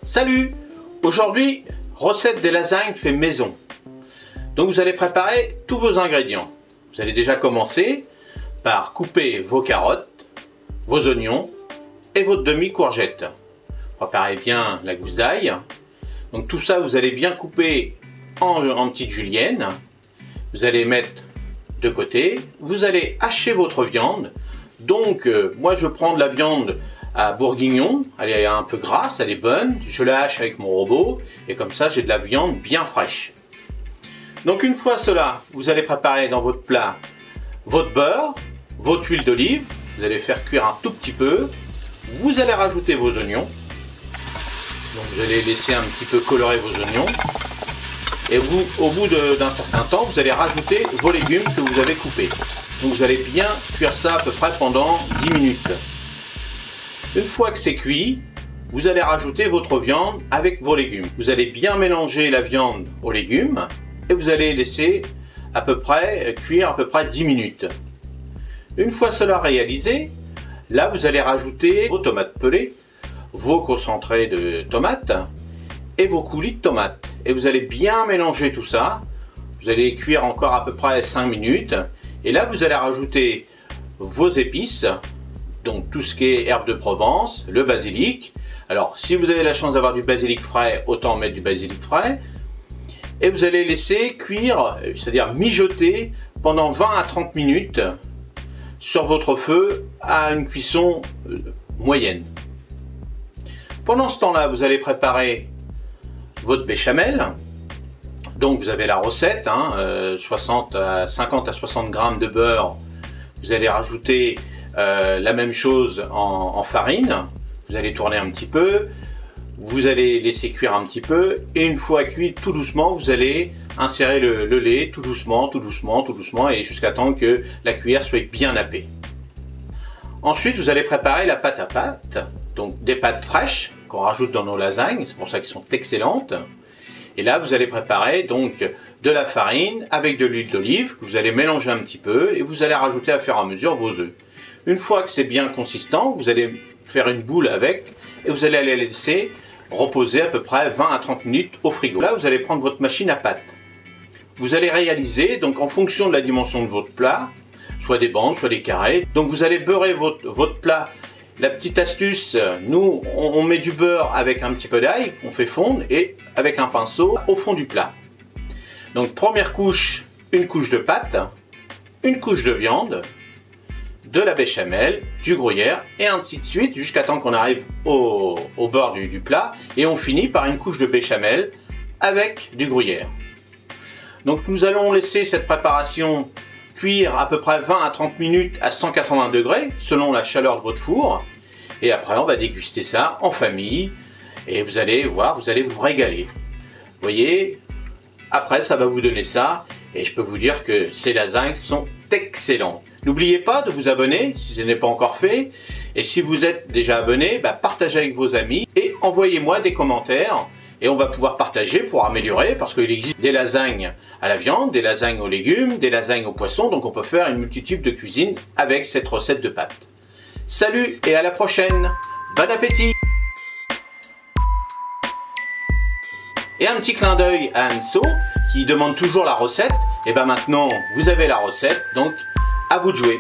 Salut! Aujourd'hui, recette des lasagnes fait maison. Donc vous allez préparer tous vos ingrédients. Vous allez déjà commencer par couper vos carottes, vos oignons et votre demi-courgette. Préparez bien la gousse d'ail. Donc tout ça, vous allez bien couper en petites juliennes. Vous allez mettre de côté. Vous allez hacher votre viande. Donc moi je prends de la viande à bourguignon, elle est un peu grasse, elle est bonne, je la hache avec mon robot et comme ça j'ai de la viande bien fraîche. Donc une fois cela, vous allez préparer dans votre plat votre beurre, votre huile d'olive, vous allez faire cuire un tout petit peu, vous allez rajouter vos oignons, donc vous allez laisser un petit peu colorer vos oignons et au bout d'un certain temps, vous allez rajouter vos légumes que vous avez coupés. Donc vous allez bien cuire ça à peu près pendant 10 minutes. Une fois que c'est cuit, vous allez rajouter votre viande avec vos légumes. Vous allez bien mélanger la viande aux légumes et vous allez laisser à peu près cuire à peu près 10 minutes. Une fois cela réalisé, là vous allez rajouter vos tomates pelées, vos concentrés de tomates et vos coulis de tomates. Et vous allez bien mélanger tout ça. Vous allez cuire encore à peu près 5 minutes. Et là vous allez rajouter vos épices. Donc tout ce qui est herbe de Provence, le basilic. Alors si vous avez la chance d'avoir du basilic frais, autant mettre du basilic frais. Et vous allez laisser cuire, c'est-à-dire mijoter pendant 20 à 30 minutes sur votre feu à une cuisson moyenne. Pendant ce temps-là, vous allez préparer votre béchamel. Donc vous avez la recette, 50 à 60 grammes de beurre. Vous allez rajouter la même chose en farine, vous allez tourner un petit peu, vous allez laisser cuire un petit peu et une fois cuit tout doucement, vous allez insérer le lait tout doucement, tout doucement, tout doucement et jusqu'à temps que la cuillère soit bien nappée. Ensuite, vous allez préparer la pâte à pâte, donc des pâtes fraîches qu'on rajoute dans nos lasagnes, c'est pour ça qu'elles sont excellentes. Et là, vous allez préparer donc de la farine avec de l'huile d'olive que vous allez mélanger un petit peu et vous allez rajouter à fur et à mesure vos œufs. Une fois que c'est bien consistant, vous allez faire une boule avec et vous allez la laisser reposer à peu près 20 à 30 minutes au frigo. Là, vous allez prendre votre machine à pâte. Vous allez réaliser, donc en fonction de la dimension de votre plat, soit des bandes, soit des carrés. Donc vous allez beurrer votre plat. La petite astuce, nous, on met du beurre avec un petit peu d'ail, on fait fondre et avec un pinceau au fond du plat. Donc première couche, une couche de pâte, une couche de viande, de la béchamel, du gruyère et ainsi de suite jusqu'à temps qu'on arrive au bord du plat et on finit par une couche de béchamel avec du gruyère. Donc nous allons laisser cette préparation cuire à peu près 20 à 30 minutes à 180 degrés selon la chaleur de votre four et après on va déguster ça en famille et vous allez voir, vous allez vous régaler. Vous voyez, après ça va vous donner ça et je peux vous dire que ces lasagnes sont excellentes. N'oubliez pas de vous abonner si ce n'est pas encore fait. Et si vous êtes déjà abonné, partagez avec vos amis et envoyez-moi des commentaires. Et on va pouvoir partager pour améliorer parce qu'il existe des lasagnes à la viande, des lasagnes aux légumes, des lasagnes aux poissons. Donc on peut faire une multitude de cuisine avec cette recette de pâtes. Salut et à la prochaine. Bon appétit! Et un petit clin d'œil à Anso qui demande toujours la recette. Et maintenant vous avez la recette. Donc à vous de jouer.